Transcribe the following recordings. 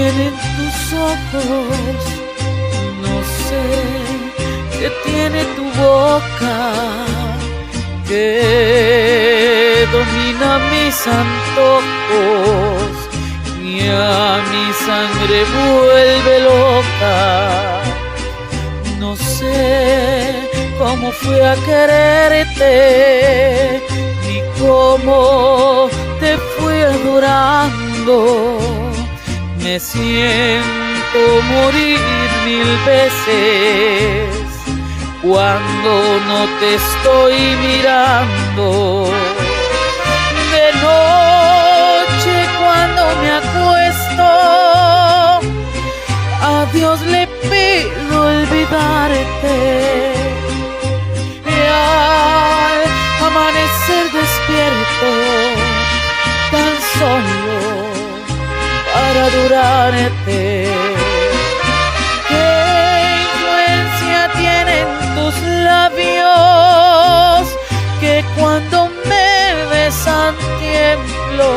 tienen tus ojos, no sé qué tiene tu boca, que domina mis antojos y a mi sangre vuelve loca. No sé cómo fui a quererte, ni cómo te fui adorando. Me siento morir 1000 veces cuando no te estoy mirando. De noche cuando me acuesto, a Dios le pido olvidarte. Y al amanecer despierto, tan solo para adorarte. ¿Qué influencia tienen tus labios que cuando me besan tiemblo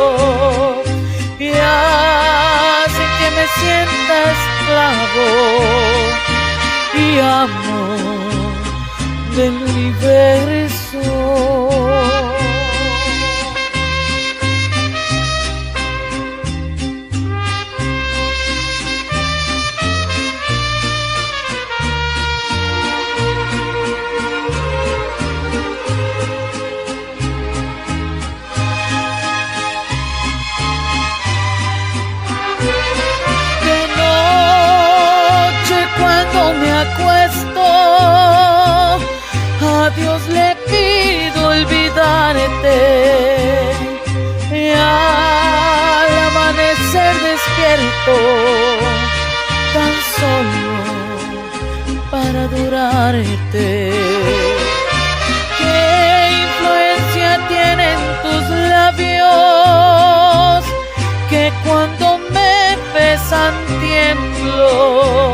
y hacen que me sienta esclavo y amo del universo? Acuesto, a Dios le pido olvidarte y al amanecer despierto, tan solo para adorarte. ¿Qué influencia tienen tus labios que cuando me besan tiemblo